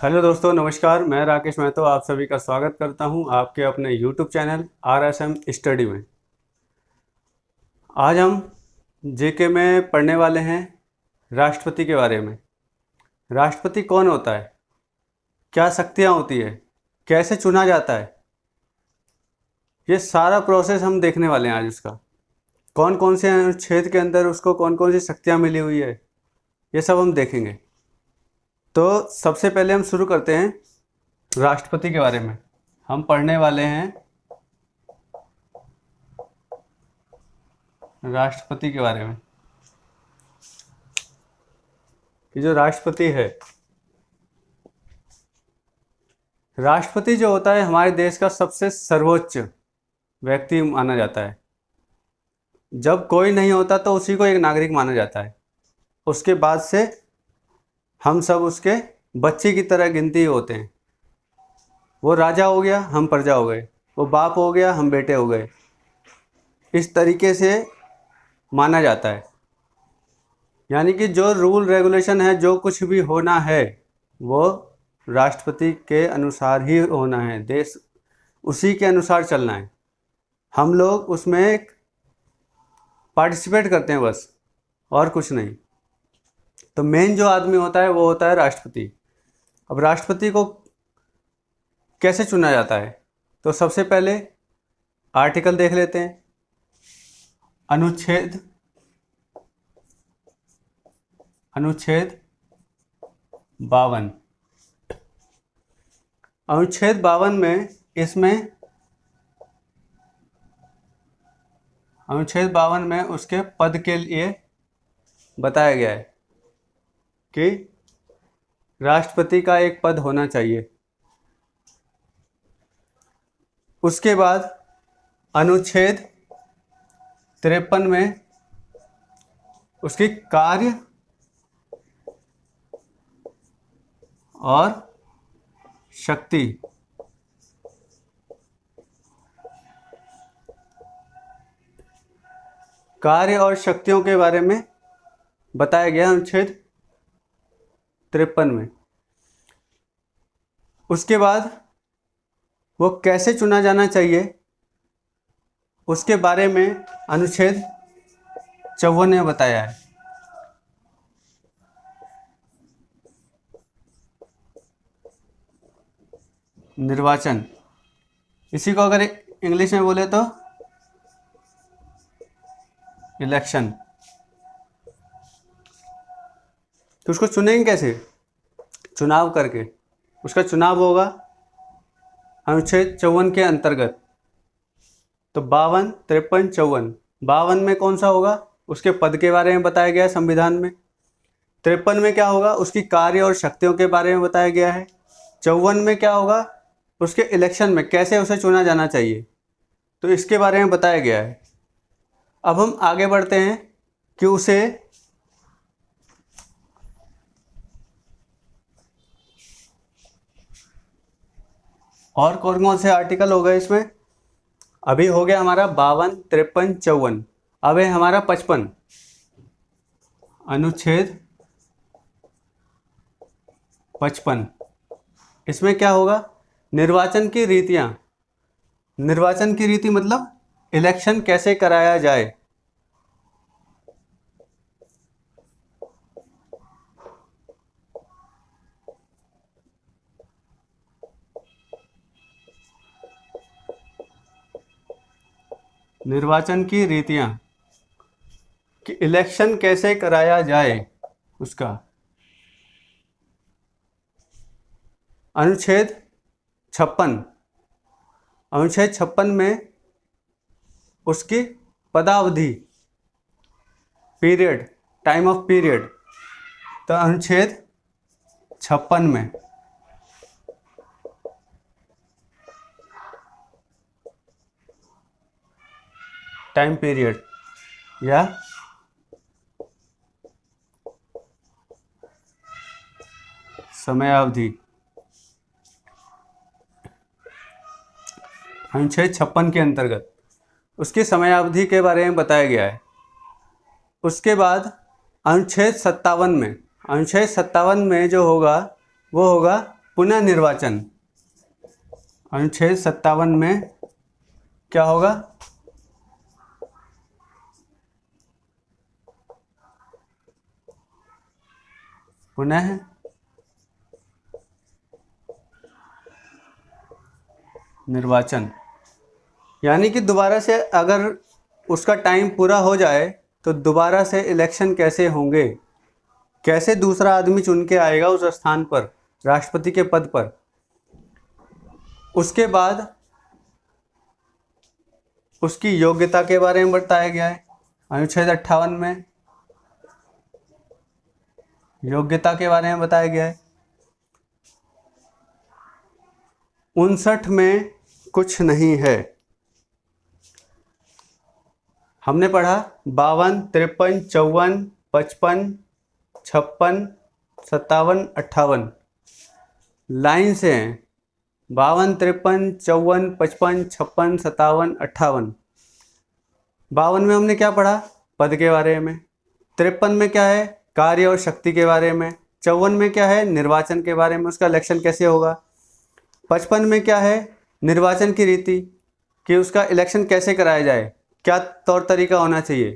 Hello दोस्तों, नमस्कार। मैं राकेश महतो आप सभी का स्वागत करता हूं आपके अपने यूट्यूब चैनल RSM स्टडी में। आज हम जेके में पढ़ने वाले हैं राष्ट्रपति के बारे में। राष्ट्रपति कौन होता है, क्या शक्तियां होती है, कैसे चुना जाता है, ये सारा प्रोसेस हम देखने वाले हैं आज। उसका कौन कौन से अनुच्छेद के अंदर उसको कौन कौन सी शक्तियां मिली हुई है, ये सब हम देखेंगे। तो सबसे पहले हम शुरू करते हैं राष्ट्रपति के बारे में। हम पढ़ने वाले हैं राष्ट्रपति के बारे में कि जो राष्ट्रपति है, राष्ट्रपति जो होता है हमारे देश का सबसे सर्वोच्च व्यक्ति माना जाता है। जब कोई नहीं होता तो उसी को एक नागरिक माना जाता है। उसके बाद से हम सब उसके बच्चे की तरह गिनती होते हैं। वो राजा हो गया, हम प्रजा हो गए। वो बाप हो गया, हम बेटे हो गए। इस तरीके से माना जाता है। यानी कि जो रूल रेगुलेशन है, जो कुछ भी होना है, वो राष्ट्रपति के अनुसार ही होना है। देश उसी के अनुसार चलना है। हम लोग उसमें पार्टिसिपेट करते हैं बस, और कुछ नहीं। तो मेन जो आदमी होता है वो होता है राष्ट्रपति। अब राष्ट्रपति को कैसे चुना जाता है, तो सबसे पहले आर्टिकल देख लेते हैं। अनुच्छेद 52। अनुच्छेद 52 में अनुच्छेद 52 में उसके पद के लिए बताया गया है कि राष्ट्रपति का एक पद होना चाहिए। उसके बाद अनुच्छेद 53 में उसकी कार्य और शक्ति, कार्य और शक्तियों के बारे में बताया गया अनुच्छेद 53 में। उसके बाद वो कैसे चुना जाना चाहिए उसके बारे में अनुच्छेद 54 ने बताया है। निर्वाचन, इसी को अगर इंग्लिश में बोले तो इलेक्शन। तो उसको चुनेंगे कैसे? चुनाव करके। उसका चुनाव होगा अनुच्छेद 54 के अंतर्गत। तो 52, 53, 54। 52 में कौन सा होगा? उसके पद के बारे में बताया गया है संविधान में। 53 में क्या होगा? उसकी कार्य और शक्तियों के बारे में बताया गया है। 54 में क्या होगा? उसके इलेक्शन में कैसे उसे चुना जाना चाहिए, तो इसके बारे में बताया गया है। अब हम आगे बढ़ते हैं कि उसे और कौन कौन से आर्टिकल हो गए इसमें। अभी हो गया हमारा 52, 53, 54। अब है हमारा 55, अनुच्छेद 55। इसमें क्या होगा? निर्वाचन की रीतियां। निर्वाचन की रीति मतलब इलेक्शन कैसे कराया जाए। निर्वाचन की रीतियां कि इलेक्शन कैसे कराया जाए उसका। अनुच्छेद 56। अनुच्छेद 56 में उसकी पदावधि, पीरियड, टाइम ऑफ पीरियड। तो अनुच्छेद 56 में टाइम पीरियड या समयावधि, अनुच्छेद 56 के अंतर्गत उसकी समयावधि के बारे में बताया गया है। उसके बाद अनुच्छेद 57 में जो होगा वो होगा पुनः निर्वाचन। अनुच्छेद 57 में क्या होगा? पुनः निर्वाचन, यानी कि दोबारा से अगर उसका टाइम पूरा हो जाए तो दोबारा से इलेक्शन कैसे होंगे, कैसे दूसरा आदमी चुन के आएगा उस स्थान पर, राष्ट्रपति के पद पर। उसके बाद उसकी योग्यता के बारे में बताया गया है अनुच्छेद 58 में, योग्यता के बारे में बताया गया है। 59 में कुछ नहीं है। हमने पढ़ा 52, 53, 54, 55, 56, 57, 58 लाइन से हैं। 52, 53, 54, 55, 56, 57, 58। 52 में हमने क्या पढ़ा? पद के बारे में। 53 में क्या है? कार्य और शक्ति के बारे में। 54 में क्या है? निर्वाचन के बारे में, उसका इलेक्शन कैसे होगा। 55 में क्या है? निर्वाचन की रीति, कि उसका इलेक्शन कैसे कराया जाए, क्या तौर तरीका होना चाहिए,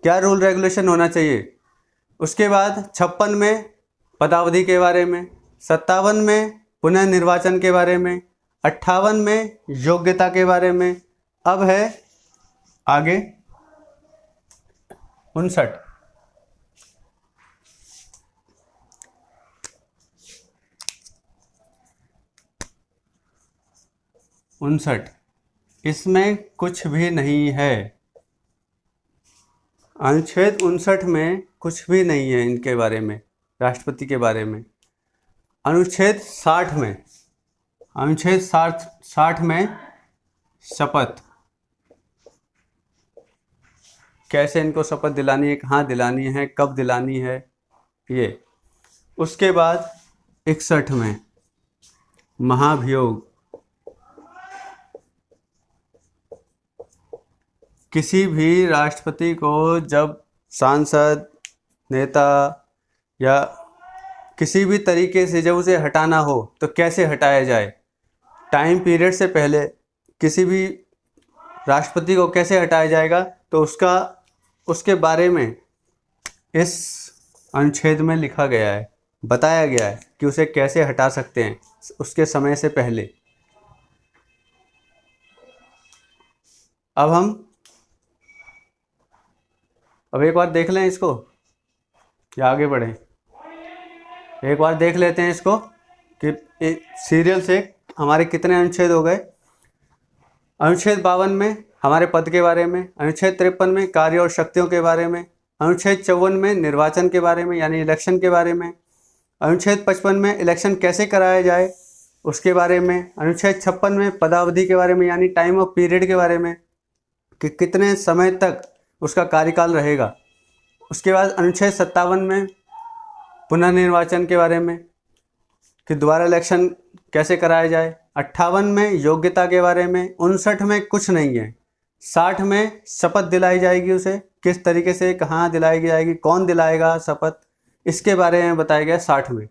क्या रूल रेगुलेशन होना चाहिए। उसके बाद 56 में पदावधि के बारे में, 57 में पुनः निर्वाचन के बारे में, 58 में योग्यता के बारे में। अब है आगे 59। इसमें कुछ भी नहीं है। अनुच्छेद 59 में कुछ भी नहीं है इनके बारे में, राष्ट्रपति के बारे में। अनुच्छेद 60 में, अनुच्छेद 60 में शपथ, कैसे इनको शपथ दिलानी है, कहाँ दिलानी है, कब दिलानी है, ये। उसके बाद 61 में महाभियोग, किसी भी राष्ट्रपति को जब सांसद, नेता या किसी भी तरीके से जब उसे हटाना हो तो कैसे हटाया जाए, टाइम पीरियड से पहले किसी भी राष्ट्रपति को कैसे हटाया जाएगा, तो उसके बारे में इस अनुच्छेद में लिखा गया है, बताया गया है कि उसे कैसे हटा सकते हैं उसके समय से पहले। अब एक बार देख लें इसको या आगे बढ़ें? एक बार देख लेते हैं इसको कि सीरियल से हमारे कितने अनुच्छेद हो गए। अनुच्छेद 52 में हमारे पद के बारे में, अनुच्छेद 53 में कार्य और शक्तियों के बारे में, अनुच्छेद 54 में निर्वाचन के बारे में यानी इलेक्शन के बारे में, अनुच्छेद 55 में इलेक्शन कैसे कराया जाए उसके बारे में, अनुच्छेद 56 में पदावधि के बारे में यानी टाइम ऑफ पीरियड के बारे में कि कितने समय तक उसका कार्यकाल रहेगा। उसके बाद अनुच्छेद 57 में पुनर्निर्वाचन के बारे में कि दोबारा इलेक्शन कैसे कराया जाए। 58 में योग्यता के बारे में। 59 में कुछ नहीं है। 60 में शपथ दिलाई जाएगी उसे, किस तरीके से, कहाँ दिलाई जाएगी, कौन दिलाएगा शपथ, इसके बारे में बताया गया 60 में।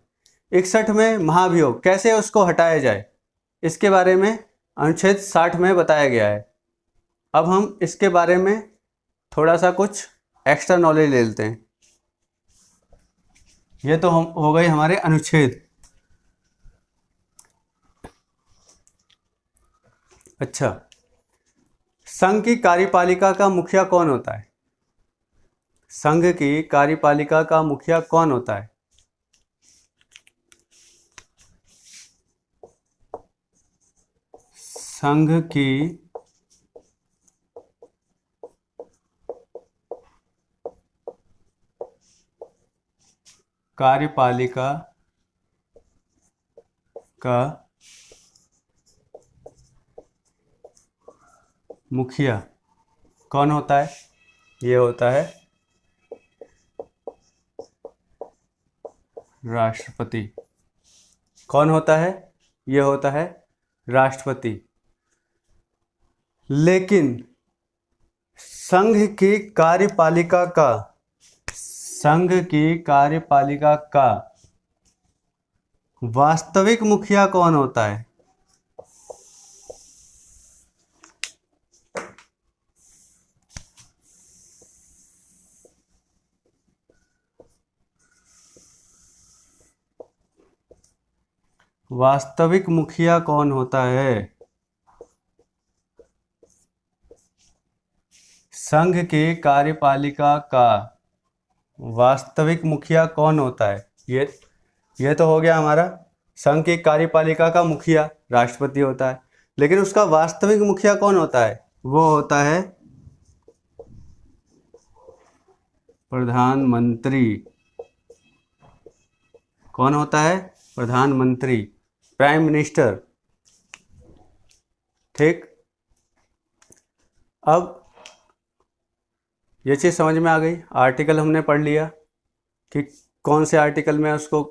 61 में महाभियोग, कैसे उसको हटाया जाए, इसके बारे में अनुच्छेद 60 में बताया गया है। अब हम इसके बारे में थोड़ा सा कुछ एक्स्ट्रा नॉलेज ले लेते हैं। ये तो हो गए हमारे अनुच्छेद। अच्छा, संघ की कार्यपालिका का मुखिया कौन होता है? संघ की कार्यपालिका का मुखिया कौन होता है? संघ की कार्यपालिका का मुखिया कौन होता है? ये होता है राष्ट्रपति। कौन होता है? ये होता है राष्ट्रपति। लेकिन संघ की कार्यपालिका का वास्तविक मुखिया कौन होता है? वास्तविक मुखिया कौन होता है? संघ के कार्यपालिका का वास्तविक मुखिया कौन होता है? ये तो हो गया हमारा संघ की कार्यपालिका का मुखिया राष्ट्रपति होता है, लेकिन उसका वास्तविक मुखिया कौन होता है? वो होता है प्रधानमंत्री। कौन होता है? प्रधानमंत्री, प्राइम मिनिस्टर। ठीक, अब ये चीज़ समझ में आ गई। आर्टिकल हमने पढ़ लिया कि कौन से आर्टिकल में उसको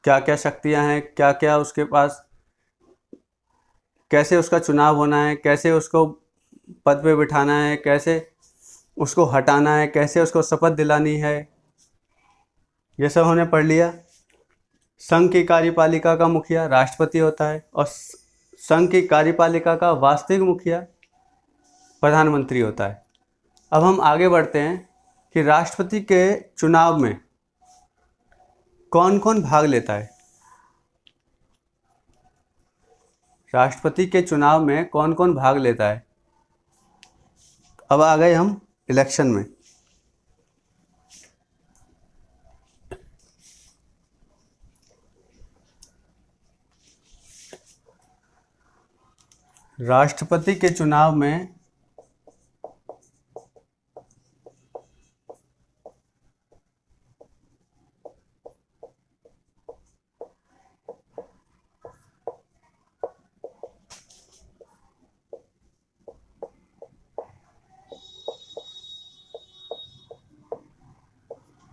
क्या क्या शक्तियां हैं, क्या क्या उसके पास, कैसे उसका चुनाव होना है, कैसे उसको पद पे बिठाना है, कैसे उसको हटाना है, कैसे उसको शपथ दिलानी है, ये सब हमने पढ़ लिया। संघ की कार्यपालिका का मुखिया राष्ट्रपति होता है और संघ की कार्यपालिका का वास्तविक मुखिया प्रधानमंत्री होता है। अब हम आगे बढ़ते हैं कि राष्ट्रपति के चुनाव में कौन कौन भाग लेता है। राष्ट्रपति के चुनाव में कौन कौन भाग लेता है? अब आ गए हम इलेक्शन में। राष्ट्रपति के चुनाव में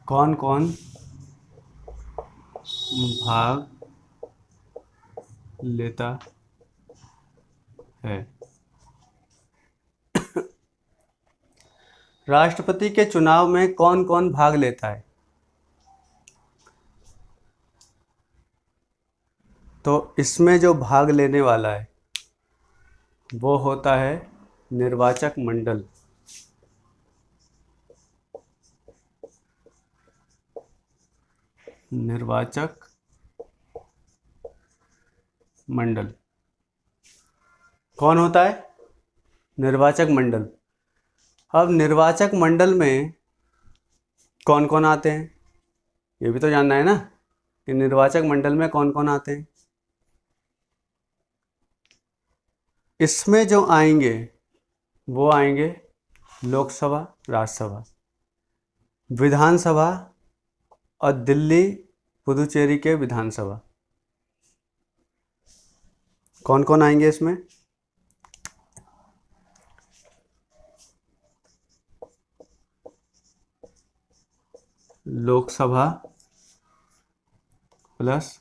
कौन कौन भाग लेता है? राष्ट्रपति के चुनाव में कौन कौन भाग लेता है? तो इसमें जो भाग लेने वाला है वो होता है निर्वाचक मंडल। निर्वाचक मंडल कौन होता है? निर्वाचक मंडल। अब निर्वाचक मंडल में कौन कौन आते हैं ये भी तो जानना है ना, कि निर्वाचक मंडल में कौन कौन आते हैं। इसमें जो आएंगे वो आएंगे लोकसभा, राज्यसभा, विधानसभा और दिल्ली पुदुचेरी के विधानसभा। कौन कौन आएंगे इसमें? लोकसभा प्लस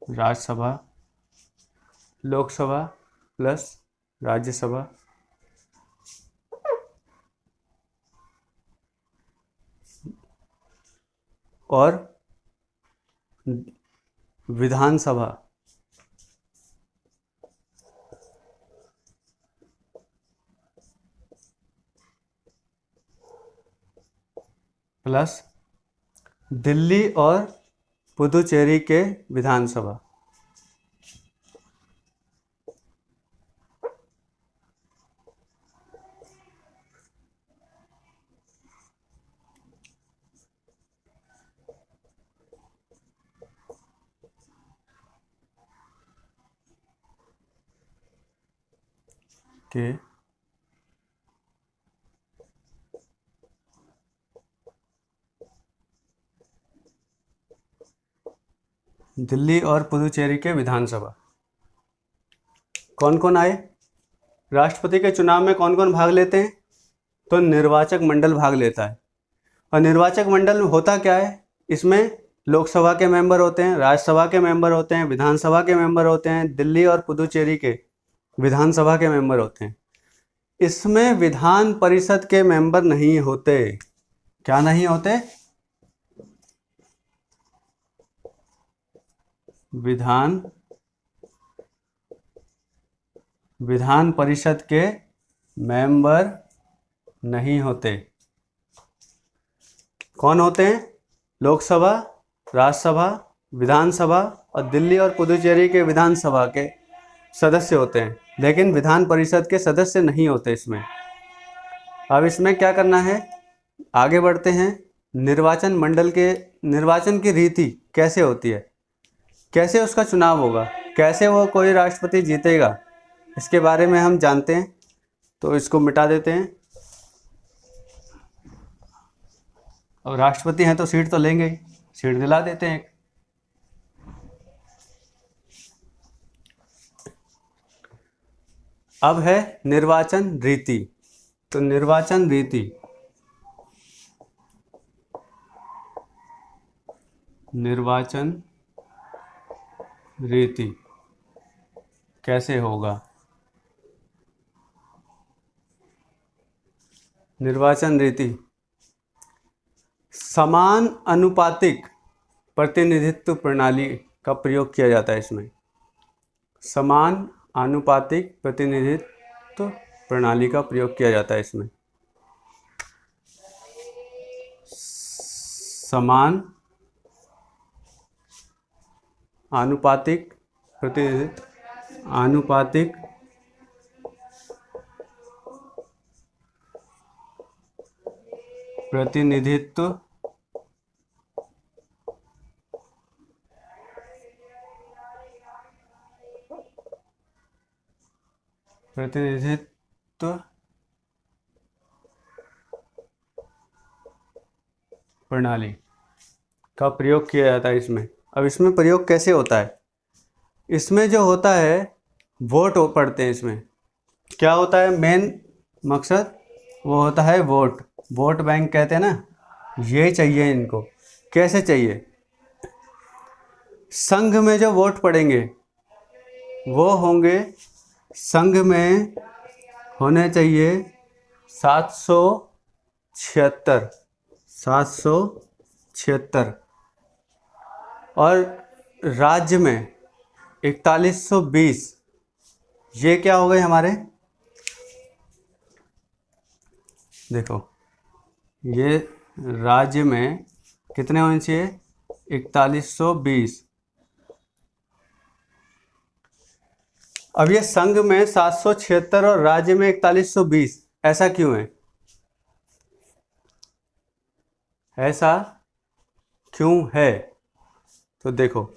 राज्यसभा, लोकसभा प्लस राज्यसभा और विधानसभा प्लस दिल्ली और पुदुचेरी के विधानसभा। के दिल्ली और पुदुचेरी के विधानसभा। कौन कौन आए? राष्ट्रपति के चुनाव में कौन कौन भाग लेते हैं? तो निर्वाचक मंडल भाग लेता है। और निर्वाचक मंडल में होता क्या है? इसमें लोकसभा के मेंबर होते हैं, राज्यसभा के मेंबर होते हैं, विधानसभा के मेंबर होते हैं, दिल्ली और पुदुचेरी के विधानसभा के मेंबर होते हैं। इसमें विधान परिषद के मेंबर नहीं होते। क्या नहीं होते? विधान परिषद के मेंबर नहीं होते। कौन होते हैं? लोकसभा, राज्यसभा, विधानसभा और दिल्ली और पुदुचेरी के विधानसभा के सदस्य होते हैं, लेकिन विधान परिषद के सदस्य नहीं होते इसमें। अब इसमें क्या करना है, आगे बढ़ते हैं। निर्वाचन की रीति कैसे होती है, कैसे उसका चुनाव होगा, कैसे वो कोई राष्ट्रपति जीतेगा, इसके बारे में हम जानते हैं। तो इसको मिटा देते हैं। अब राष्ट्रपति हैं तो सीट तो लेंगे ही, सीट दिला देते हैं। अब है निर्वाचन रीति। तो निर्वाचन रीति कैसे होगा? निर्वाचन रीति समान अनुपातिक प्रतिनिधित्व प्रणाली का प्रयोग किया जाता है इसमें। समान आनुपातिक प्रतिनिधित्व प्रणाली का प्रयोग किया जाता है इसमें। समान आनुपातिक प्रतिनिधित्व प्रणाली का प्रयोग किया जाता है इसमें। अब इसमें प्रयोग कैसे होता है? इसमें जो होता है वोट पड़ते हैं। इसमें क्या होता है, मेन मकसद वो होता है वोट बैंक कहते हैं ना, ये चाहिए इनको। कैसे चाहिए? संघ में जो वोट पड़ेंगे वो होंगे, संघ में होने चाहिए 776 और राज्य में 4120। ये क्या हो गए हमारे, देखो ये राज्य में कितने होने चाहिए, 4120। अब ये संघ में 776 और राज्य में 4120, ऐसा क्यों है? ऐसा क्यों है? तो देखो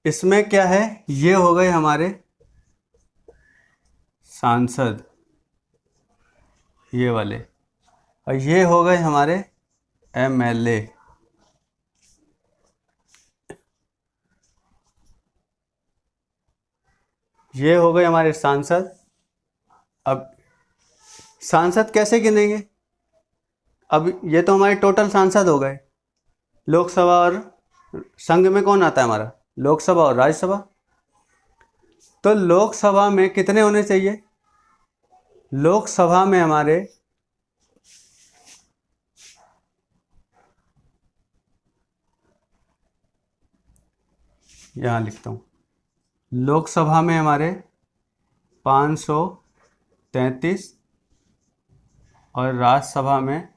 इसमें क्या है, ये हो गए हमारे सांसद, ये वाले, और ये हो गए हमारे एमएलए। ये हो गए हमारे सांसद। अब सांसद कैसे गिनेंगे? अब ये तो हमारे टोटल सांसद हो गए। लोकसभा और संघ में कौन आता है हमारा, लोकसभा और राज्यसभा। तो लोकसभा में कितने होने चाहिए? लोकसभा में हमारे यहाँ लिखता हूँ, लोकसभा में हमारे 533 और राज्यसभा में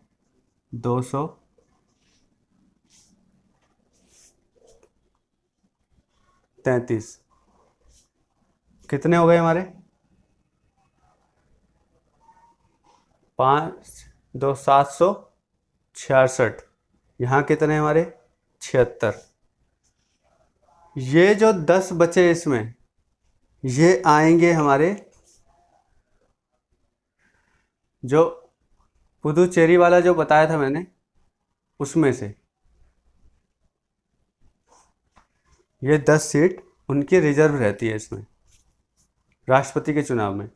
233। कितने हो गए हमारे? 766। यहाँ कितने हमारे? 76। ये जो 10 बचे इसमें, ये आएंगे हमारे जो पुदुचेरी वाला जो बताया था मैंने, उसमें से ये 10 सीट उनकी रिजर्व रहती है इसमें राष्ट्रपति के चुनाव में।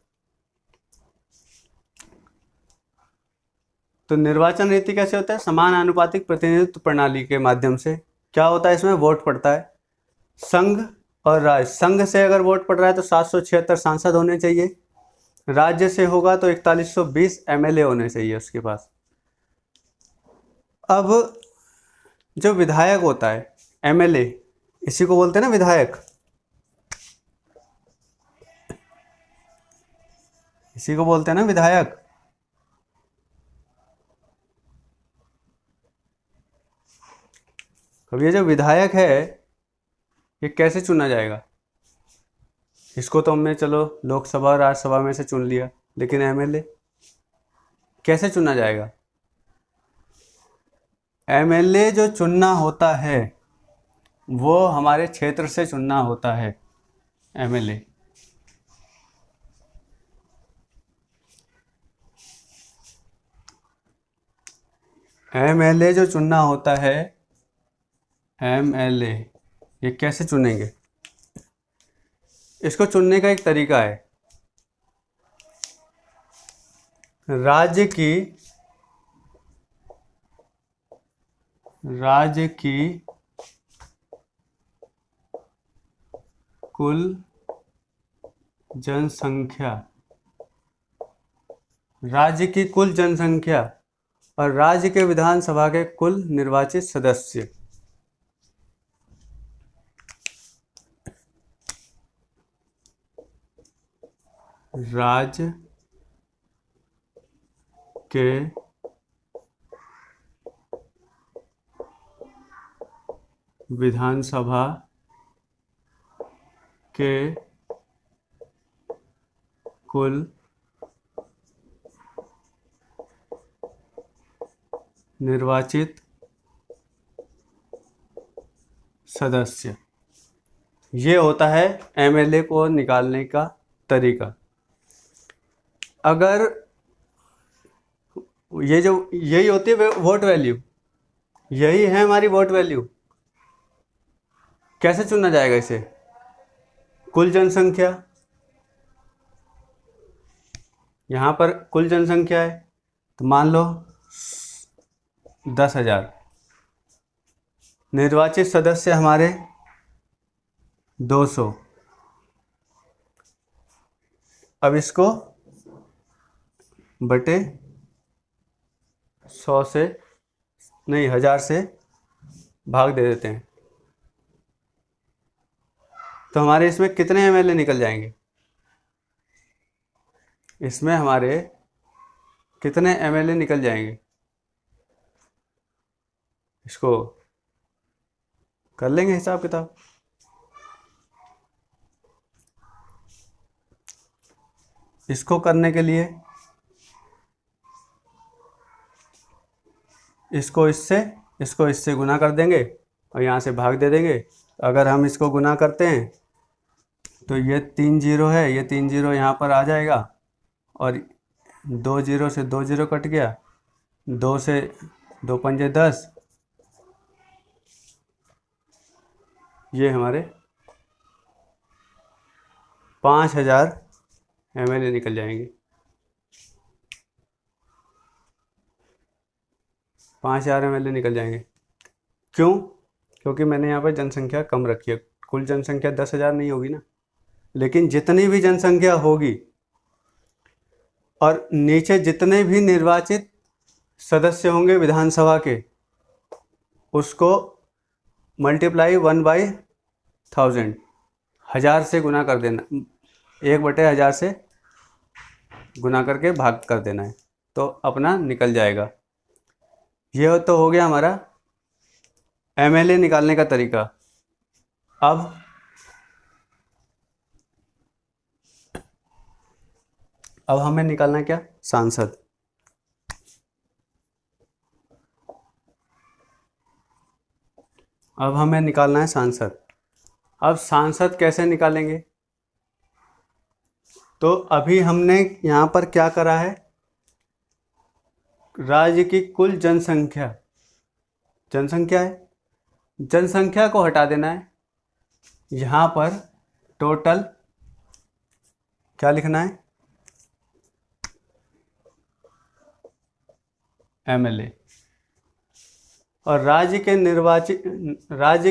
तो निर्वाचन रीति कैसे होता है? समान आनुपातिक प्रतिनिधित्व प्रणाली के माध्यम से। क्या होता है इसमें? वोट पड़ता है संघ और राज्य। संघ से अगर वोट पड़ रहा है तो 776 सांसद होने चाहिए, राज्य से होगा तो 4120 एमएलए होने चाहिए उसके पास। अब जो विधायक होता है, एमएलए, इसी को बोलते हैं ना विधायक, इसी को बोलते हैं ना विधायक। अब ये जो विधायक है ये कैसे चुना जाएगा? इसको तो हमने चलो लोकसभा राज्यसभा में से चुन लिया, लेकिन एमएलए कैसे चुना जाएगा? एमएलए जो चुनना होता है वो हमारे क्षेत्र से चुनना होता है। एमएलए एमएलए जो चुनना होता है, एमएलए ये कैसे चुनेंगे? इसको चुनने का एक तरीका है। राज्य की कुल जनसंख्या, राज्य की कुल जनसंख्या और राज्य के विधानसभा के कुल निर्वाचित सदस्य, राज्य के विधानसभा के कुल निर्वाचित सदस्य, ये होता है एमएलए को निकालने का तरीका। अगर ये जो यही होती है वोट वैल्यू, यही है हमारी वोट वैल्यू। कैसे चुना जाएगा इसे? कुल जनसंख्या, यहाँ पर कुल जनसंख्या है तो मान लो 10,000, निर्वाचित सदस्य हमारे 200। अब इसको बटे 100 से नहीं 1000 से भाग दे देते हैं, तो हमारे इसमें कितने एमएलए निकल जाएंगे? इसमें हमारे कितने एमएलए निकल जाएंगे? इसको कर लेंगे हिसाब किताब। इसको करने के लिए इसको इससे गुना कर देंगे और यहाँ से भाग दे देंगे। अगर हम इसको गुना करते हैं तो ये 3 जीरो है, ये 3 जीरो यहाँ पर आ जाएगा और 2 जीरो से 2 जीरो कट गया, 2 से 2 पंजे 10, ये हमारे 5000 एमएलए निकल जाएंगे। 5000 एमएलए निकल जाएंगे। क्यों? क्योंकि मैंने यहाँ पर जनसंख्या कम रखी है। कुल जनसंख्या 10,000 नहीं होगी ना, लेकिन जितनी भी जनसंख्या होगी और नीचे जितने भी निर्वाचित सदस्य होंगे विधानसभा के, उसको मल्टीप्लाई 1/1000, 1000 से गुना कर देना, 1/1000 से गुना करके भाग कर देना है, तो अपना निकल जाएगा। यह तो हो गया हमारा एमएलए निकालने का तरीका। अब हमें निकालना है क्या? सांसद। अब हमें निकालना है सांसद। अब सांसद कैसे निकालेंगे? तो अभी हमने यहाँ पर क्या करा है, राज्य की कुल जनसंख्या है, जनसंख्या को हटा देना है। यहाँ पर टोटल क्या लिखना है? एमएलए। और राज्य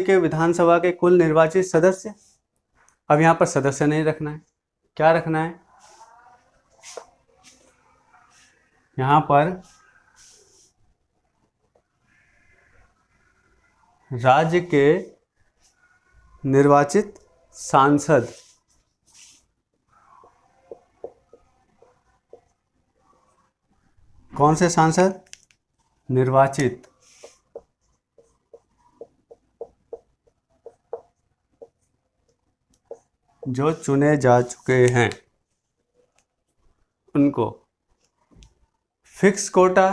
के विधानसभा के कुल निर्वाचित सदस्य, अब यहाँ पर सदस्य नहीं रखना है, क्या रखना है? यहाँ पर राज्य के निर्वाचित सांसद कौन से सांसद? निर्वाचित जो चुने जा चुके हैं उनको। फिक्स कोटा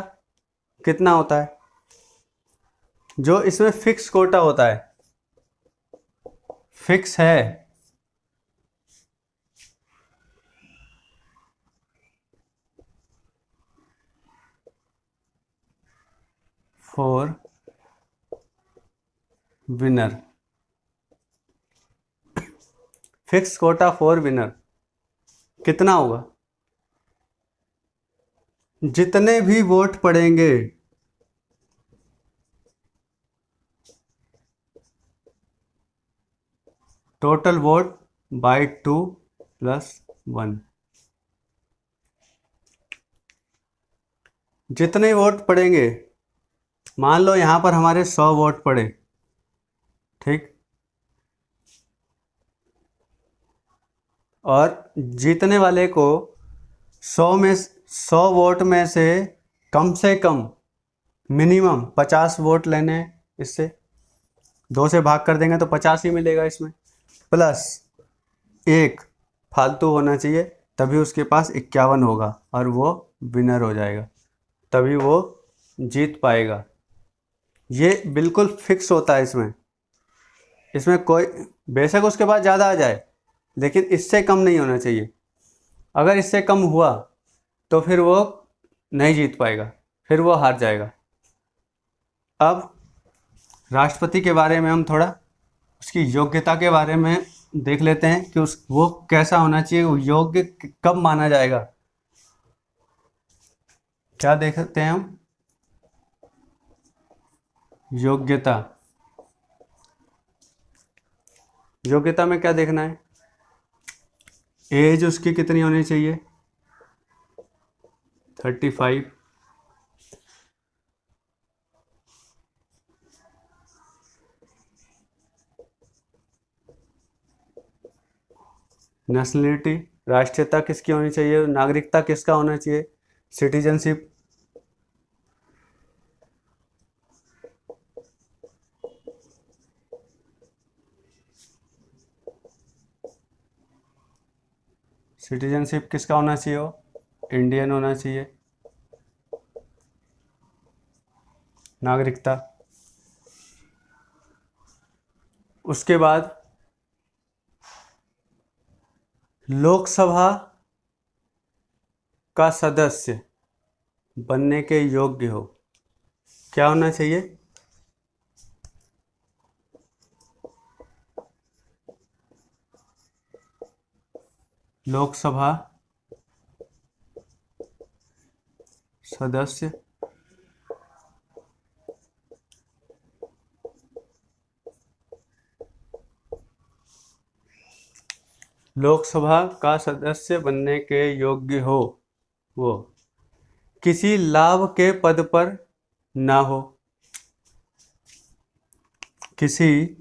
कितना होता है? जो इसमें फिक्स कोटा होता है, फिक्स है, for winner, fix Kota for winner कितना होगा? जितने भी वोट पड़ेंगे टोटल वोट बाय 2 + 1, जितने वोट पड़ेंगे, मान लो यहाँ पर हमारे 100 वोट पड़े, ठीक, और जीतने वाले को 100 वोट में से कम मिनिमम 50 वोट लेने हैं। इससे 2 से भाग कर देंगे तो 50 ही मिलेगा इसमें, प्लस 1 फालतू होना चाहिए, तभी उसके पास 51 होगा और वो विनर हो जाएगा, तभी वो जीत पाएगा। ये बिल्कुल फिक्स होता है इसमें। इसमें कोई बेशक उसके पास ज़्यादा आ जाए, लेकिन इससे कम नहीं होना चाहिए। अगर इससे कम हुआ तो फिर वो नहीं जीत पाएगा, फिर वो हार जाएगा। अब राष्ट्रपति के बारे में हम थोड़ा उसकी योग्यता के बारे में देख लेते हैं कि वो कैसा होना चाहिए, वो योग्य कब माना जाएगा। क्या देखते हैं हम? योग्यता। योग्यता में क्या देखना है? एज उसकी कितनी होनी चाहिए? 35। नेशनलिटी, राष्ट्रीयता किसकी होनी चाहिए? नागरिकता किसका होना चाहिए? सिटीजनशिप। सिटीजनशिप किसका होना चाहिए? वो इंडियन होना चाहिए। नागरिकता। उसके बाद लोकसभा का सदस्य बनने के योग्य हो, क्या होना चाहिए? लोकसभा सदस्य लोकसभा का सदस्य बनने के योग्य हो, वो किसी लाभ के पद पर ना हो, किसी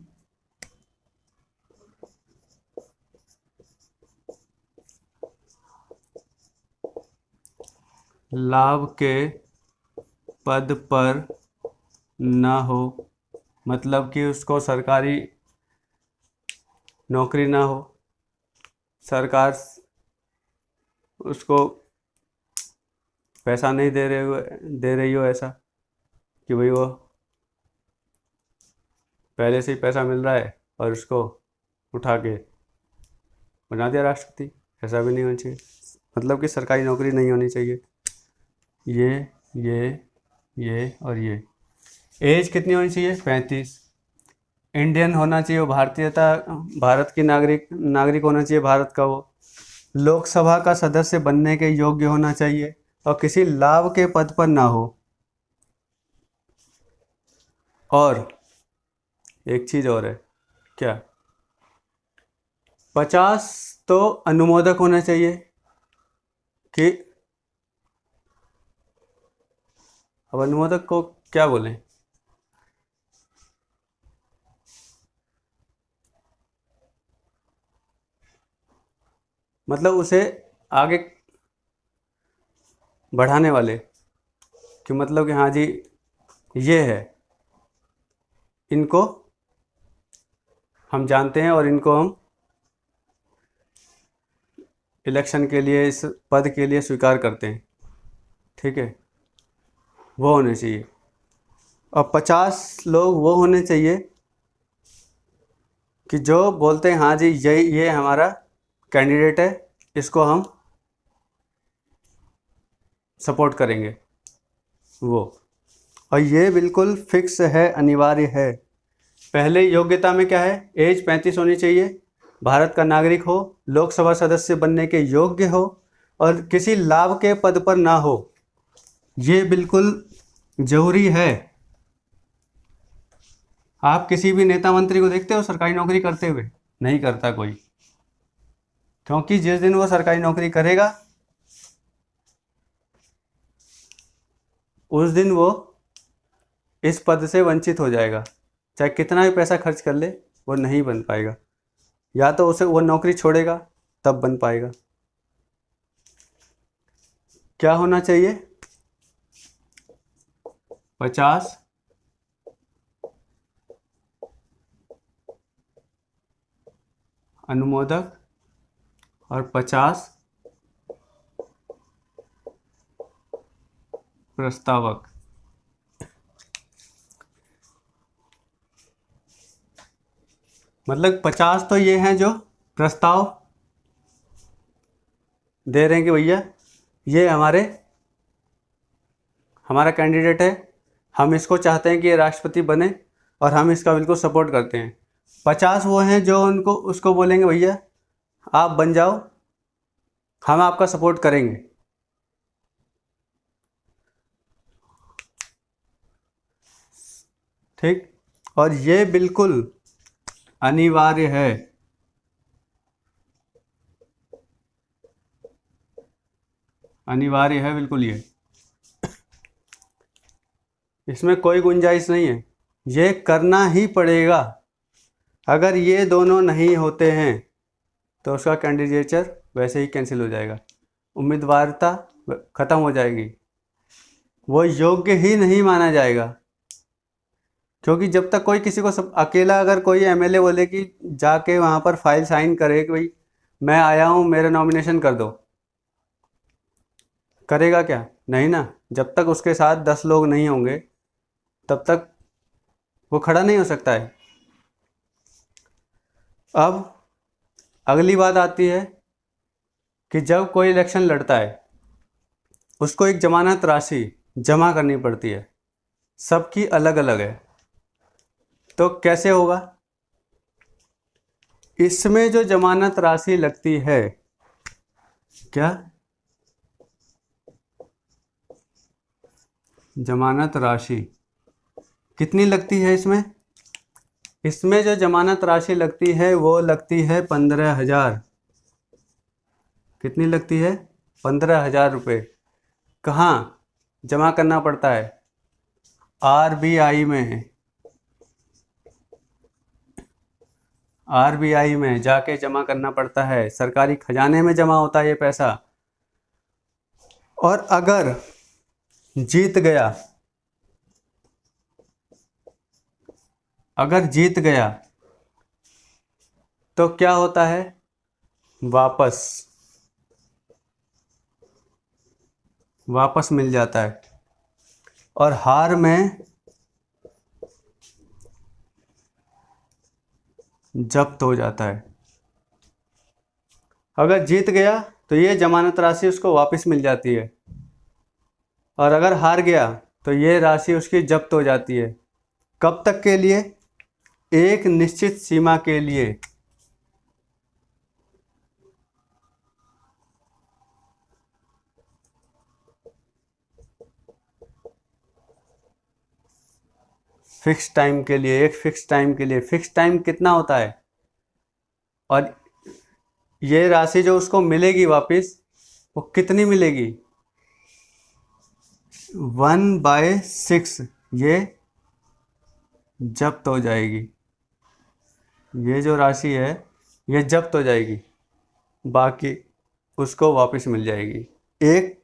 लाभ के पद पर ना हो, मतलब कि उसको सरकारी नौकरी ना हो, सरकार उसको पैसा नहीं दे रही हो, ऐसा कि भाई वो पहले से ही पैसा मिल रहा है और उसको उठा के बना दिया राष्ट्रपति, ऐसा भी नहीं होना चाहिए। मतलब कि सरकारी नौकरी नहीं होनी चाहिए। ये और ये। एज कितनी होनी चाहिए? 35। इंडियन होना चाहिए, वो भारत की नागरिक होना चाहिए, भारत का वो। लोकसभा का सदस्य बनने के योग्य होना चाहिए और किसी लाभ के पद पर ना हो। और एक चीज़ और है, क्या? 50 तो अनुमोदक होना चाहिए कि, अब अनुमोदक को क्या बोलें? मतलब उसे आगे बढ़ाने वाले, कि मतलब कि हाँ जी ये है, इनको हम जानते हैं और इनको हम इलेक्शन के लिए, इस पद के लिए स्वीकार करते हैं, ठीक है, वो होने चाहिए। और 50 लोग वो होने चाहिए कि जो बोलते हैं हाँ जी ये हमारा कैंडिडेट है, इसको हम सपोर्ट करेंगे वो। और ये बिल्कुल फिक्स है, अनिवार्य है। पहले योग्यता में क्या है, एज 35 होनी चाहिए, भारत का नागरिक हो, लोकसभा सदस्य बनने के योग्य हो और किसी लाभ के पद पर ना हो। ये बिल्कुल जरूरी है। आप किसी भी नेता मंत्री को देखते हो सरकारी नौकरी करते हुए? नहीं करता कोई, क्योंकि जिस दिन वो सरकारी नौकरी करेगा उस दिन वो इस पद से वंचित हो जाएगा, चाहे कितना भी पैसा खर्च कर ले वो नहीं बन पाएगा। या तो उसे वो नौकरी छोड़ेगा तब बन पाएगा। क्या होना चाहिए? 50 अनुमोदक और 50 प्रस्तावक। मतलब 50 तो ये हैं जो प्रस्ताव दे रहे हैं कि भैया ये हमारा कैंडिडेट है, हम इसको चाहते हैं कि ये राष्ट्रपति बने और हम इसका बिल्कुल सपोर्ट करते हैं। 50 वो हैं जो उसको बोलेंगे भैया आप बन जाओ, हम आपका सपोर्ट करेंगे। ठीक, और ये बिल्कुल अनिवार्य है। अनिवार्य है बिल्कुल, ये इसमें कोई गुंजाइश नहीं है, ये करना ही पड़ेगा। अगर ये दोनों नहीं होते हैं तो उसका कैंडिडेचर वैसे ही कैंसिल हो जाएगा, उम्मीदवारता ख़त्म हो जाएगी, वो योग्य ही नहीं माना जाएगा। क्योंकि जब तक कोई किसी को अकेला अगर कोई एमएलए बोले कि जाके वहाँ पर फाइल साइन करे कि भाई मैं आया हूँ मेरा नॉमिनेशन कर दो, करेगा क्या? नहीं ना। जब तक उसके साथ 10 लोग नहीं होंगे तब तक वो खड़ा नहीं हो सकता है। अब अगली बात आती है कि जब कोई इलेक्शन लड़ता है उसको एक जमानत राशि जमा करनी पड़ती है, सबकी अलग अलग है। तो कैसे होगा? इसमें जो जमानत राशि लगती है, क्या जमानत राशि कितनी लगती है इसमें? इसमें जो जमानत राशि लगती है वो लगती है 15,000। कितनी लगती है? 15,000 रुपये। कहाँ जमा करना पड़ता है? आरबीआई में। आरबीआई में जाके जमा करना पड़ता है, सरकारी खजाने में जमा होता है ये पैसा। और अगर जीत गया, अगर जीत गया तो क्या होता है? वापस वापस मिल जाता है। और हार में जब्त हो जाता है। अगर जीत गया तो ये जमानत राशि उसको वापस मिल जाती है, और अगर हार गया तो ये राशि उसकी जब्त हो जाती है। कब तक के लिए? एक निश्चित सीमा के लिए। फिक्स टाइम के लिए, एक फिक्स टाइम के लिए। फिक्स टाइम कितना होता है? और ये राशि जो उसको मिलेगी वापस, वो कितनी मिलेगी? 1/6 ये जब्त हो जाएगी। ये जो राशि है ये जब्त हो जाएगी। बाकी उसको वापस मिल जाएगी एक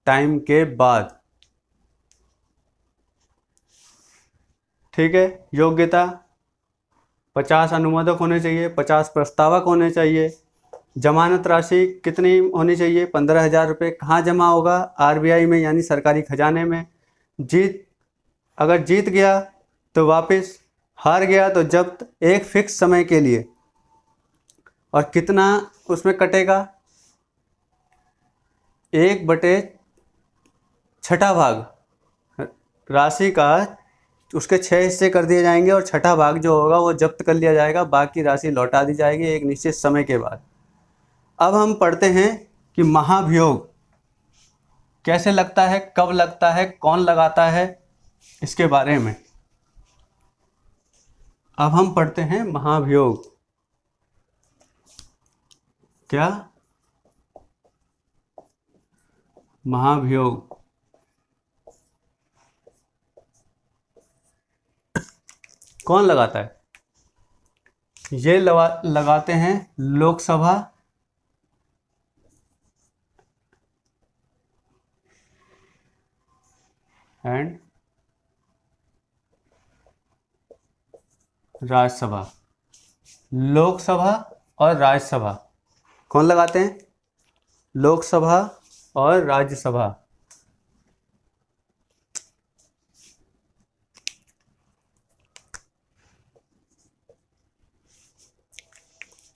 टाइम के बाद। ठीक है। योग्यता 50 अनुमोदक होने चाहिए, 50 प्रस्तावक होने चाहिए। जमानत राशि कितनी होनी चाहिए? 15,000 रुपये। कहाँ जमा होगा? आरबीआई में, यानी सरकारी खजाने में। अगर जीत गया तो वापस, हार गया तो जब्त, एक फिक्स समय के लिए। और कितना उसमें कटेगा? 1/6 भाग राशि का उसके 6 हिस्से कर दिए जाएंगे और छठा भाग जो होगा वो जब्त कर लिया जाएगा, बाकी राशि लौटा दी जाएगी एक निश्चित समय के बाद। अब हम पढ़ते हैं कि महाभियोग कैसे लगता है, कब लगता है, कौन लगाता है, इसके बारे में। अब हम पढ़ते हैं महाभियोग। क्या? महाभियोग कौन लगाता है? ये लगाते हैं लोकसभा एंड राज्यसभा। लोकसभा और राज्यसभा कौन लगाते हैं? लोकसभा और राज्यसभा।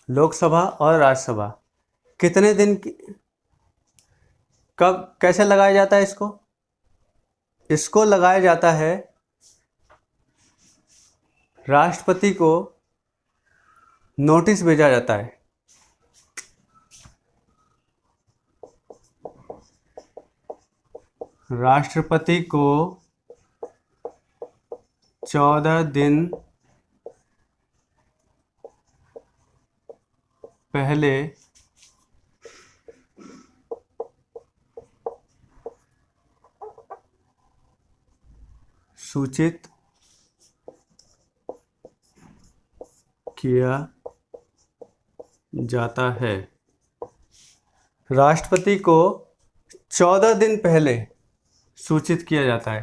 लोकसभा और राज्यसभा कितने दिन की, कब, कैसे लगाया जाता है इसको? इसको लगाया जाता है, राष्ट्रपति को नोटिस भेजा जाता है। राष्ट्रपति को 14 दिन पहले सूचित किया जाता है। राष्ट्रपति को 14 दिन पहले सूचित किया जाता है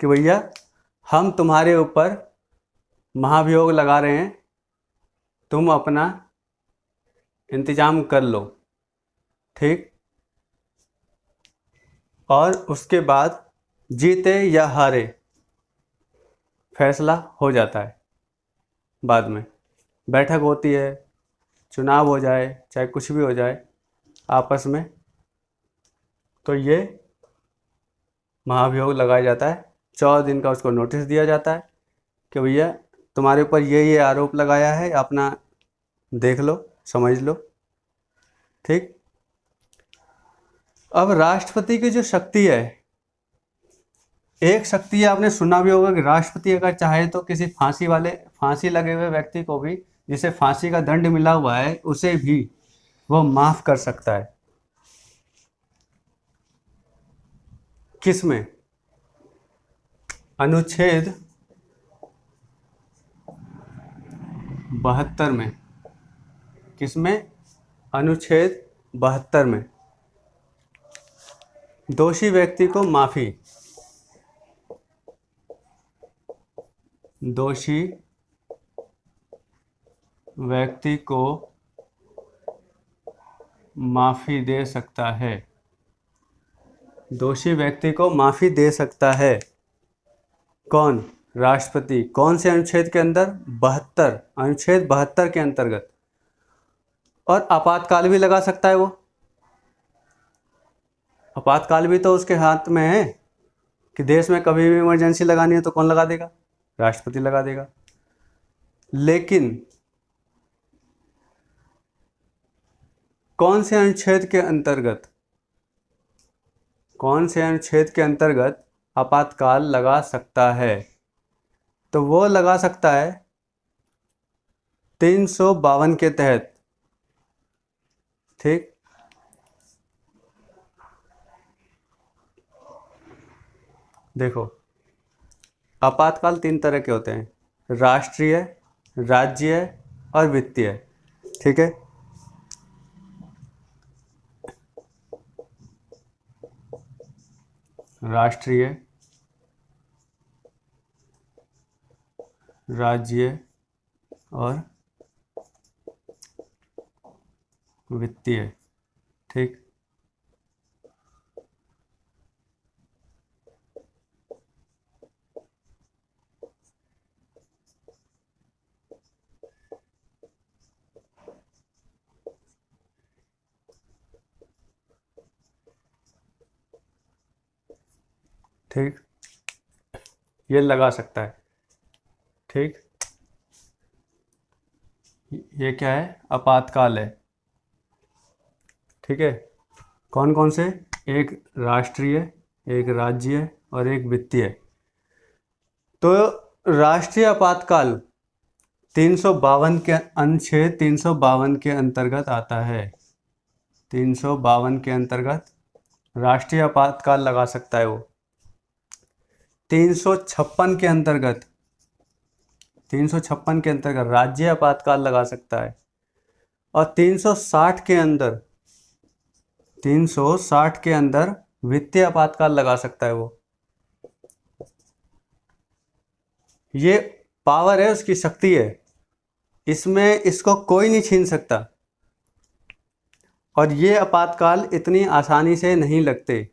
कि भैया हम तुम्हारे ऊपर महाभियोग लगा रहे हैं, तुम अपना इंतजाम कर लो। ठीक। और उसके बाद जीते या हारे फैसला हो जाता है। बाद में बैठक होती है, चुनाव हो जाए, चाहे कुछ भी हो जाए आपस में, तो ये महाभियोग लगाया जाता है। 14 दिन का उसको नोटिस दिया जाता है कि भैया तुम्हारे ऊपर ये आरोप लगाया है, अपना देख लो, समझ लो। ठीक। अब राष्ट्रपति की जो शक्ति है, एक शक्ति है, आपने सुना भी होगा कि राष्ट्रपति अगर चाहे तो किसी फांसी लगे हुए व्यक्ति को भी, जिसे फांसी का दंड मिला हुआ है, उसे भी वो माफ कर सकता है। किसमें? अनुच्छेद 72 में। किसमें? अनुच्छेद 72 में। दोषी व्यक्ति को माफी, दोषी व्यक्ति को माफी दे सकता है। दोषी व्यक्ति को माफी दे सकता है कौन? राष्ट्रपति। कौन से अनुच्छेद के अंदर? 72, अनुच्छेद 72 के अंतर्गत। और आपातकाल भी लगा सकता है वो। आपातकाल भी तो उसके हाथ में है कि देश में कभी भी इमरजेंसी लगानी है तो कौन लगा देगा? राष्ट्रपति लगा देगा। लेकिन कौन से अनुच्छेद के अंतर्गत, कौन से अनुच्छेद के अंतर्गत आपातकाल लगा सकता है? तो वो लगा सकता है 352 के तहत। ठीक। देखो, आपातकाल 3 तरह के होते हैं, राष्ट्रीय, राज्य और वित्तीय। ठीक है। राष्ट्रीय, राज्य और वित्तीय। ठीक। ठीक, ये लगा सकता है। ठीक, ये क्या है? आपातकाल है। ठीक है। कौन कौन से? एक राष्ट्रीय, एक राज्य और एक वित्तीय। तो राष्ट्रीय आपातकाल 352 के अनुच्छेद 352 के अंतर्गत आता है। 352 के अंतर्गत राष्ट्रीय आपातकाल लगा सकता है वो। 356 के अंतर्गत, 356 के अंतर्गत राज्य आपातकाल लगा सकता है। और 360 के अंदर, 360 के अंदर वित्तीय आपातकाल लगा सकता है वो। ये पावर है, उसकी शक्ति है, इसमें इसको कोई नहीं छीन सकता। और ये आपातकाल इतनी आसानी से नहीं लगते।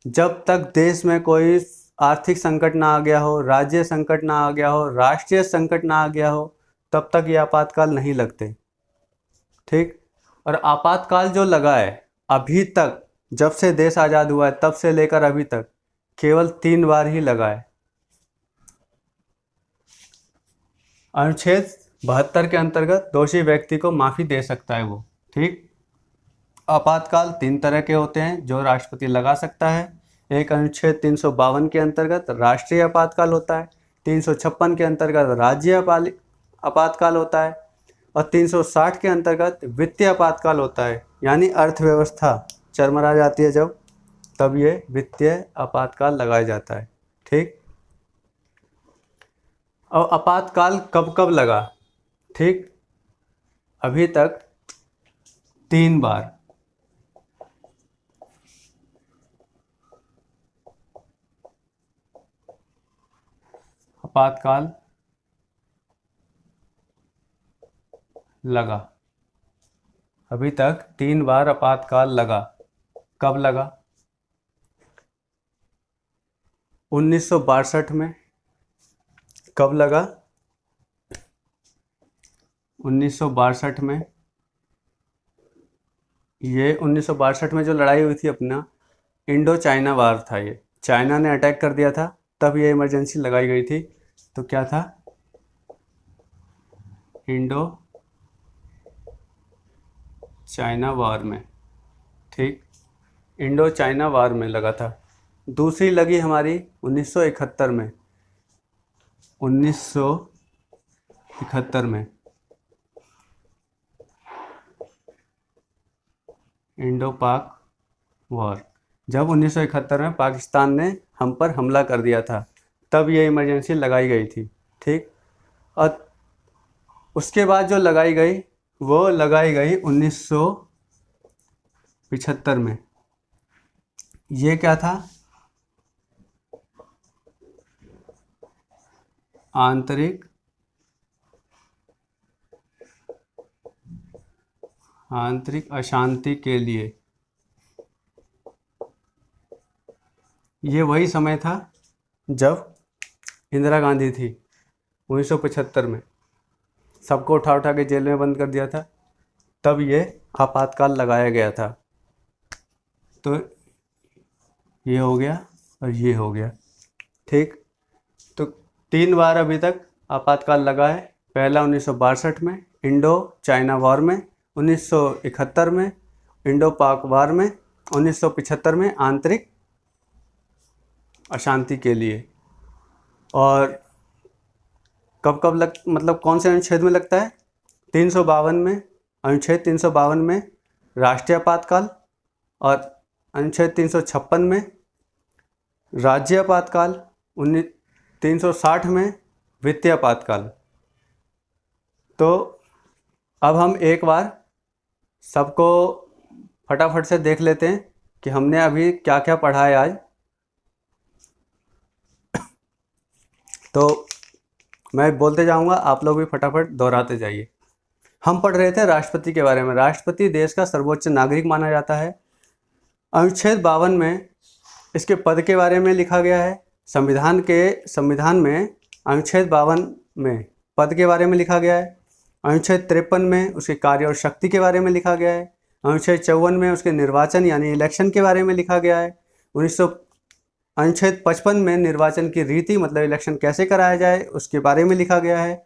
जब तक देश में कोई आर्थिक संकट ना आ गया हो, राज्य संकट ना आ गया हो, राष्ट्रीय संकट ना आ गया हो, तब तक ये आपातकाल नहीं लगते। ठीक। और आपातकाल जो लगा है अभी तक, जब से देश आज़ाद हुआ है तब से लेकर अभी तक केवल 3 बार ही लगा है। अनुच्छेद 72 के अंतर्गत दोषी व्यक्ति को माफ़ी दे सकता है वो। ठीक। आपातकाल 3 तरह के होते हैं जो राष्ट्रपति लगा सकता है। एक अनुच्छेद 352 के अंतर्गत राष्ट्रीय आपातकाल होता है, 356 के अंतर्गत राज्य आपातकाल होता है और 360 के अंतर्गत वित्तीय आपातकाल होता है। यानी अर्थव्यवस्था चरमरा जाती है जब, तब ये वित्तीय आपातकाल लगाया जाता है। ठीक। और आपातकाल कब कब लगा? ठीक, अभी तक 3 बार। आपातकाल लगा, अभी तक 3 बार आपातकाल लगा। कब लगा? 1962 में। कब लगा? 1962 में। ये 1962 में जो लड़ाई हुई थी अपना, इंडो चाइना वार था। ये चाइना ने अटैक कर दिया था, तब ये इमरजेंसी लगाई गई थी। तो क्या था? इंडो चाइना वार में। ठीक, इंडो चाइना वार में लगा था। दूसरी लगी हमारी 1971 में। 1971 में इंडो पाक वॉर, जब 1971 में पाकिस्तान ने हम पर हमला कर दिया था, तब ये इमरजेंसी लगाई गई थी। ठीक। और उसके बाद जो लगाई गई वो लगाई गई 1975 में। ये क्या था? आंतरिक अशांति के लिए। ये वही समय था जब इंदिरा गांधी थी 1975 में, सबको उठा उठा के जेल में बंद कर दिया था, तब ये आपातकाल लगाया गया था। तो ये हो गया और ये हो गया। ठीक। तो 3 बार अभी तक आपातकाल लगा है। पहला 1962 में इंडो चाइना वॉर में, 1971 में इंडो पाक वार में, 1975 में आंतरिक अशांति के लिए। और कब कब मतलब कौन से अनुच्छेद में लगता है? 352 में, अनुच्छेद 352 में राष्ट्रीय आपातकाल, और अनुच्छेद 356 में राज्य आपातकाल, 360 में वित्तीय आपातकाल। तो अब हम एक बार सबको फटाफट से देख लेते हैं कि हमने अभी क्या क्या पढ़ा है आज। तो मैं बोलते जाऊंगा, आप लोग भी फटाफट दोहराते जाइए। हम पढ़ रहे थे राष्ट्रपति के बारे में। राष्ट्रपति देश का सर्वोच्च नागरिक माना जाता है। अनुच्छेद 52 में इसके पद के बारे में लिखा गया है। संविधान में अनुच्छेद 52 में पद के बारे में लिखा गया है। अनुच्छेद 53 में उसके कार्य और शक्ति के बारे में लिखा गया है। अनुच्छेद 54 में उसके निर्वाचन यानी इलेक्शन के बारे में लिखा गया है। अनुच्छेद 55 में निर्वाचन की रीति मतलब इलेक्शन कैसे कराया जाए उसके बारे में लिखा गया है।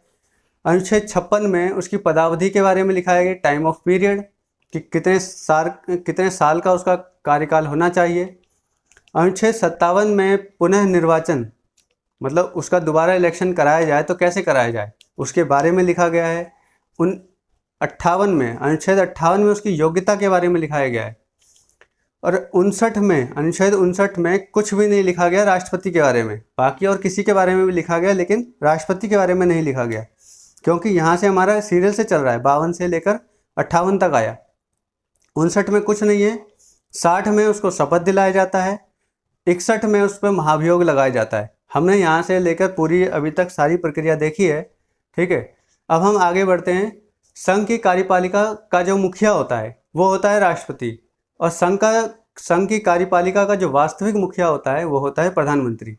अनुच्छेद 56 में उसकी पदावधि के बारे में लिखा है, टाइम ऑफ पीरियड कि कितने साल का उसका कार्यकाल होना चाहिए। अनुच्छेद 57 में पुनः निर्वाचन मतलब उसका दोबारा इलेक्शन कराया जाए तो कैसे कराया जाए उसके बारे में लिखा गया है। अनुच्छेद 58 में उसकी योग्यता के बारे में लिखाया गया है। और अनुच्छेद 59 में कुछ भी नहीं लिखा गया राष्ट्रपति के बारे में। बाकी और किसी के बारे में भी लिखा गया, लेकिन राष्ट्रपति के बारे में नहीं लिखा गया, क्योंकि यहाँ से हमारा सीरियल से चल रहा है, 52 से लेकर 58 तक आया। 59 में कुछ नहीं है। 60 में उसको शपथ दिलाया जाता है। 61 में उस पर महाभियोग लगाया जाता है। हमने यहाँ से लेकर पूरी अभी तक सारी प्रक्रिया देखी है, ठीक है। अब हम आगे बढ़ते हैं। संघ की कार्यपालिका का जो मुखिया होता है वो होता है राष्ट्रपति, और संघ की कार्यपालिका का जो वास्तविक मुखिया होता है वो होता है प्रधानमंत्री,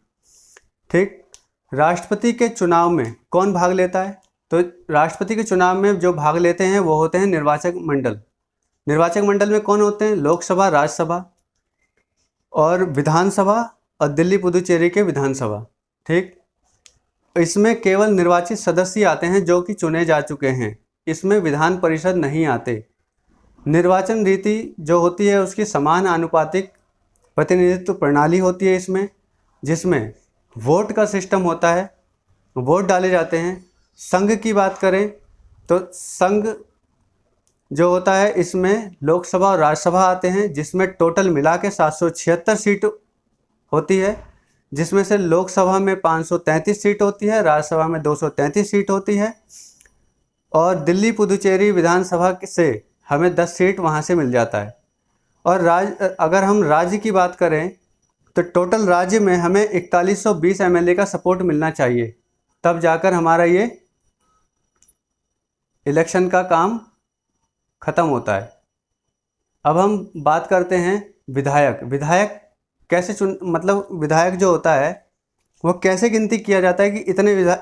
ठीक। राष्ट्रपति के चुनाव में कौन भाग लेता है? तो राष्ट्रपति के चुनाव में जो भाग लेते हैं वो होते हैं निर्वाचक मंडल। निर्वाचक मंडल में कौन होते हैं? लोकसभा, राज्यसभा और विधानसभा और दिल्ली पुदुचेरी के विधानसभा, ठीक। इसमें केवल निर्वाचित सदस्य आते हैं जो कि चुने जा चुके हैं। इसमें विधान परिषद नहीं आते। निर्वाचन रीति जो होती है उसकी समान आनुपातिक प्रतिनिधित्व प्रणाली होती है इसमें, जिसमें वोट का सिस्टम होता है, वोट डाले जाते हैं। संघ की बात करें तो संघ जो होता है इसमें लोकसभा और राज्यसभा आते हैं, जिसमें टोटल मिला के 776 सीट होती है, जिसमें से लोकसभा में 533 सीट होती है, राज्यसभा में 233 सीट होती है, और दिल्ली पुदुचेरी विधानसभा से हमें 10 सीट वहाँ से मिल जाता है। और अगर हम राज्य की बात करें तो टोटल राज्य में हमें 4120 एमएलए का सपोर्ट मिलना चाहिए, तब जाकर हमारा ये इलेक्शन का काम ख़त्म होता है। अब हम बात करते हैं विधायक कैसे मतलब विधायक जो होता है वो कैसे गिनती किया जाता है कि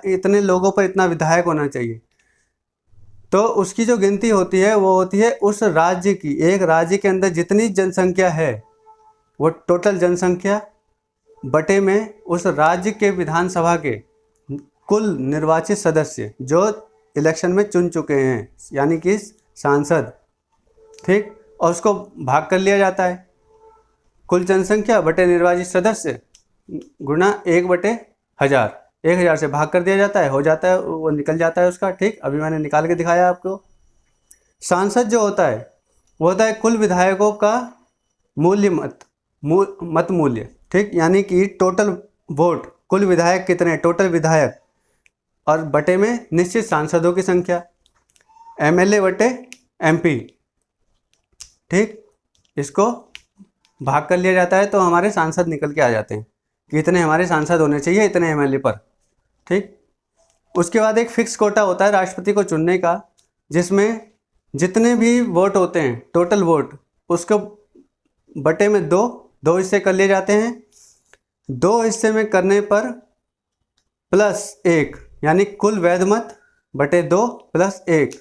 इतने लोगों पर इतना विधायक होना चाहिए। तो उसकी जो गिनती होती है वो होती है उस राज्य की, एक राज्य के अंदर जितनी जनसंख्या है वो टोटल जनसंख्या बटे में उस राज्य के विधानसभा के कुल निर्वाचित सदस्य जो इलेक्शन में चुन चुके हैं, यानी कि सांसद, ठीक। और उसको भाग कर लिया जाता है। कुल जनसंख्या बटे निर्वाचित सदस्य गुणा 1/1000, 1000 से भाग कर दिया जाता है, हो जाता है, वो निकल जाता है उसका, ठीक। अभी मैंने निकाल के दिखाया आपको। सांसद जो होता है वो होता है कुल विधायकों का मत मूल्य, ठीक। यानी कि टोटल वोट, कुल विधायक कितने, टोटल विधायक, और बटे में निश्चित सांसदों की संख्या, एमएलए बटे एमपी, ठीक। इसको भाग कर लिया जाता है तो हमारे सांसद निकल के आ जाते हैं कि इतने हमारे सांसद होने चाहिए इतने एमएलए पर, ठीक। उसके बाद एक फिक्स कोटा होता है राष्ट्रपति को चुनने का, जिसमें जितने भी वोट होते हैं टोटल वोट उसको बटे में दो हिस्से कर लिए जाते हैं। 2 हिस्से में करने पर +1, यानी कुल वैध मत बटे 2 + 1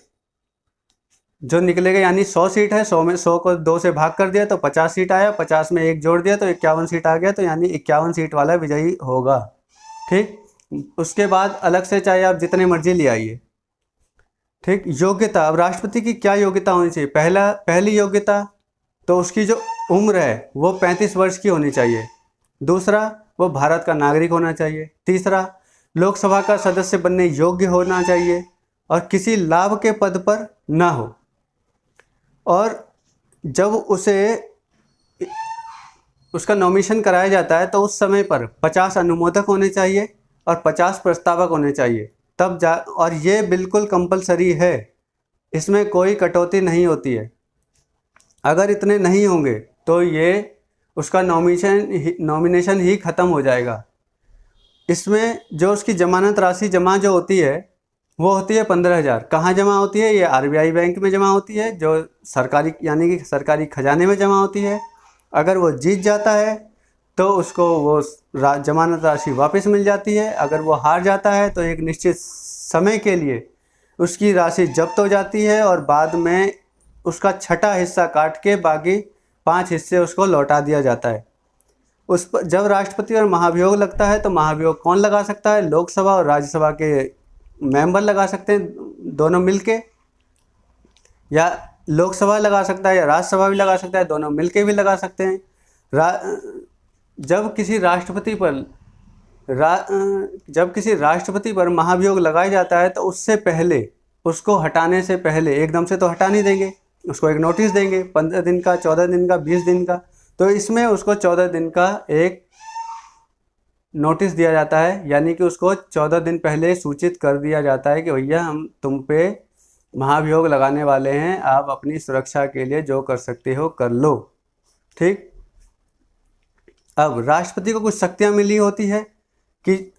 जो निकलेगा, यानी 100 सीट है, 100 में 100 को 2 से भाग कर दिया तो 50 सीट आया, 50 में 1 जोड़ दिया तो 51 सीट आ गया, तो यानी 51 सीट वाला विजयी होगा, ठीक। उसके बाद अलग से चाहे आप जितने मर्जी ले आइए, ठीक। योग्यता, अब राष्ट्रपति की क्या योग्यता होनी चाहिए? पहली योग्यता तो उसकी जो उम्र है वो 35 वर्ष की होनी चाहिए। दूसरा, वो भारत का नागरिक होना चाहिए। तीसरा, लोकसभा का सदस्य बनने योग्य होना चाहिए और किसी लाभ के पद पर ना हो। और जब उसका नॉमिनेशन कराया जाता है तो उस समय पर 50 अनुमोदक होने चाहिए और 50 प्रस्तावक होने चाहिए, और ये बिल्कुल कंपलसरी है, इसमें कोई कटौती नहीं होती है। अगर इतने नहीं होंगे तो ये उसका नॉमिनेशन ही ख़त्म हो जाएगा। इसमें जो उसकी जमानत राशि जमा जो होती है वो होती है 15,000। कहाँ जमा होती है? ये आरबीआई बैंक में जमा होती है, जो सरकारी यानी कि सरकारी खजाने में जमा होती है। अगर वो जीत जाता है तो उसको वो जमानत राशि वापस मिल जाती है। अगर वो हार जाता है तो एक निश्चित समय के लिए उसकी राशि जब्त हो जाती है और बाद में उसका छठा हिस्सा काट के बाकी 5 हिस्से उसको लौटा दिया जाता है। उस पर जब राष्ट्रपति और महाभियोग लगता है तो महाभियोग कौन लगा सकता है? लोकसभा और राज्यसभा के मेंबर लगा सकते हैं दोनों मिलके, या लोकसभा लगा सकता है या राज्यसभा भी लगा सकता है, दोनों मिलके भी लगा सकते हैं। जब किसी राष्ट्रपति पर महाभियोग लगाया जाता है तो उससे पहले, उसको हटाने से पहले, एकदम से तो हटा नहीं देंगे, उसको एक नोटिस देंगे 15 दिन का, 14 दिन का, 20 दिन का। तो इसमें उसको 14 दिन का एक नोटिस दिया जाता है, यानी कि उसको 14 दिन पहले सूचित कर दिया जाता है कि भैया हम तुम पे महाभियोग लगाने वाले हैं, आप अपनी सुरक्षा के लिए जो कर सकते हो कर लो। ठीक। अब राष्ट्रपति को कुछ शक्तियां मिली होती है कि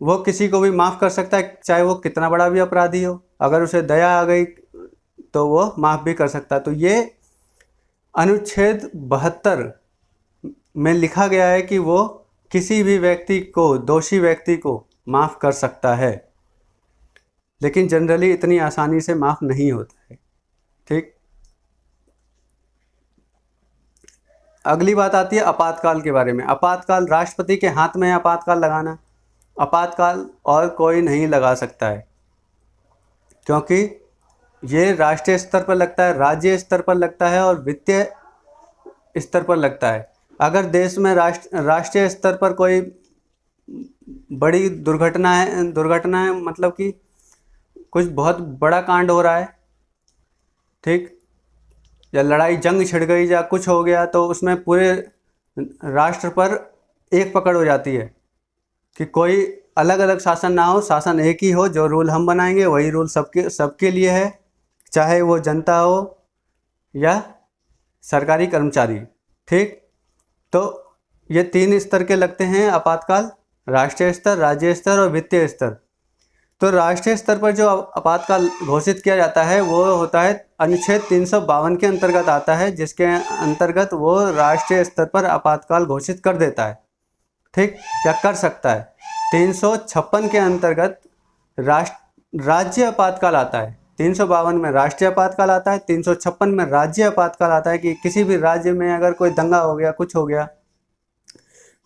वो किसी को भी माफ़ कर सकता है, चाहे वो कितना बड़ा भी अपराधी हो। अगर उसे दया आ गई तो वो माफ़ भी कर सकता है। तो ये अनुच्छेद 72 में लिखा गया है कि वो किसी भी व्यक्ति को, दोषी व्यक्ति को माफ़ कर सकता है, लेकिन जनरली इतनी आसानी से माफ़ नहीं होता है। ठीक। अगली बात आती है आपातकाल के बारे में। आपातकाल, राष्ट्रपति के हाथ में है आपातकाल लगाना। आपातकाल और कोई नहीं लगा सकता है, क्योंकि ये राष्ट्रीय स्तर पर लगता है, राज्य स्तर पर लगता है और वित्तीय स्तर पर लगता है। अगर देश में राष्ट्रीय स्तर पर कोई बड़ी दुर्घटना है, मतलब कि कुछ बहुत बड़ा कांड हो रहा है, ठीक, या लड़ाई जंग छिड़ गई या कुछ हो गया, तो उसमें पूरे राष्ट्र पर एक पकड़ हो जाती है कि कोई अलग अलग शासन ना हो, शासन एक ही हो। जो रूल हम बनाएंगे वही रूल सबके लिए है, चाहे वो जनता हो या सरकारी कर्मचारी। ठीक। तो ये 3 स्तर के लगते हैं आपातकाल: राष्ट्रीय स्तर, राज्य स्तर और वित्तीय स्तर। तो राष्ट्रीय स्तर पर जो आपातकाल घोषित किया जाता है वो होता है अनुच्छेद 352 के अंतर्गत आता है, जिसके अंतर्गत वो राष्ट्रीय स्तर पर आपातकाल घोषित कर देता है। ठीक, या कर सकता है। 356 के अंतर्गत राज्य आपातकाल आता है। 352 में राष्ट्रीय आपातकाल आता है, 356 में राज्य आपातकाल आता है कि किसी भी राज्य में अगर कोई दंगा हो गया, कुछ हो गया,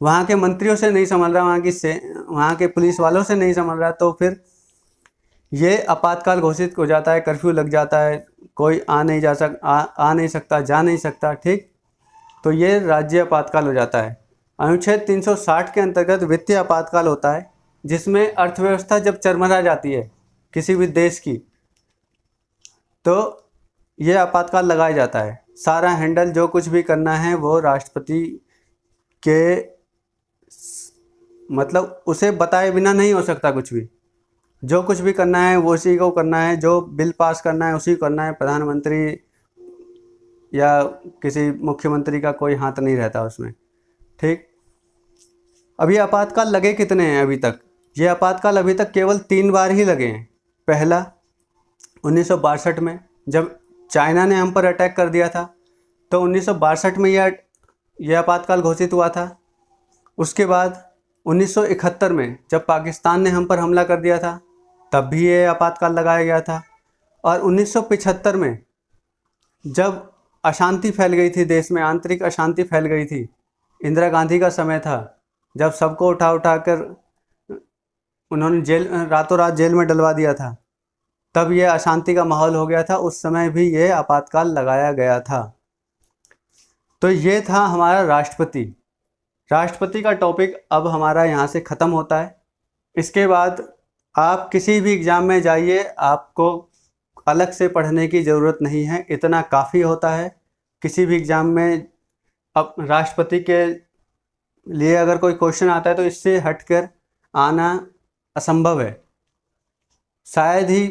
वहाँ के मंत्रियों से नहीं संभल रहा, वहाँ के पुलिस वालों से नहीं संभल रहा, तो फिर ये आपातकाल घोषित हो जाता है, कर्फ्यू लग जाता है, कोई आ नहीं सकता, जा नहीं सकता। ठीक, तो ये राज्य आपातकाल हो जाता है। अनुच्छेद 360 के अंतर्गत वित्तीय आपातकाल होता है, जिसमें अर्थव्यवस्था जब चरमरा जाती है किसी भी देश की, तो ये आपातकाल लगाया जाता है। सारा हैंडल, जो कुछ भी करना है वो राष्ट्रपति के मतलब उसे बताए बिना नहीं हो सकता। कुछ भी, जो कुछ भी करना है वो उसी को करना है, जो बिल पास करना है उसी को करना है। प्रधानमंत्री या किसी मुख्यमंत्री का कोई हाथ नहीं रहता उसमें। ठीक। अभी आपातकाल लगे कितने हैं अभी तक? ये आपातकाल अभी तक केवल 3 बार ही लगे हैं। पहला 1962 में, जब चाइना ने हम पर अटैक कर दिया था, तो 1962 में यह आपातकाल घोषित हुआ था। उसके बाद 1971 में जब पाकिस्तान ने हम पर हमला कर दिया था, तब भी ये आपातकाल लगाया गया था। और 1975 में जब अशांति फैल गई थी देश में, आंतरिक अशांति फैल गई थी, इंदिरा गांधी का समय था, जब सबको उठा कर उन्होंने रातों रात जेल में डलवा दिया था, तब ये अशांति का माहौल हो गया था। उस समय भी ये आपातकाल लगाया गया था। तो ये था हमारा राष्ट्रपति का टॉपिक अब हमारा यहाँ से ख़त्म होता है। इसके बाद आप किसी भी एग्ज़ाम में जाइए, आपको अलग से पढ़ने की ज़रूरत नहीं है, इतना काफ़ी होता है। किसी भी एग्ज़ाम में अब राष्ट्रपति के लिए अगर कोई क्वेश्चन आता है तो इससे हटकर आना असंभव है। शायद ही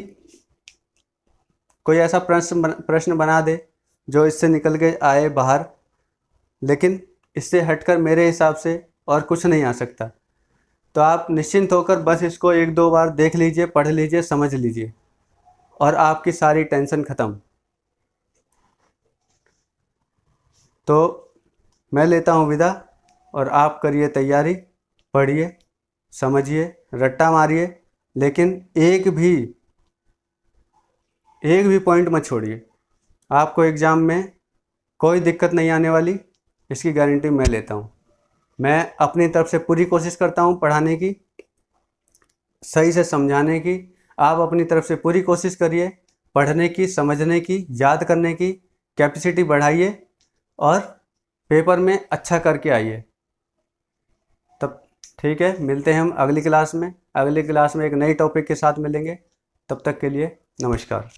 कोई ऐसा प्रश्न बना दे जो इससे निकल के आए बाहर, लेकिन इससे हटकर मेरे हिसाब से और कुछ नहीं आ सकता। तो आप निश्चिंत होकर बस इसको 1-2 बार देख लीजिए, पढ़ लीजिए, समझ लीजिए और आपकी सारी टेंशन ख़त्म। तो मैं लेता हूँ विदा और आप करिए तैयारी, पढ़िए, समझिए, रट्टा मारिए, लेकिन एक भी पॉइंट मत छोड़िए। आपको एग्ज़ाम में कोई दिक्कत नहीं आने वाली, इसकी गारंटी मैं लेता हूँ। मैं अपनी तरफ से पूरी कोशिश करता हूँ पढ़ाने की, सही से समझाने की। आप अपनी तरफ से पूरी कोशिश करिए, पढ़ने की, समझने की, याद करने की कैपेसिटी बढ़ाइए और पेपर में अच्छा करके आइए। तब ठीक है, मिलते हैं हम अगली क्लास में। अगली क्लास में एक नई टॉपिक के साथ मिलेंगे। तब तक के लिए नमस्कार।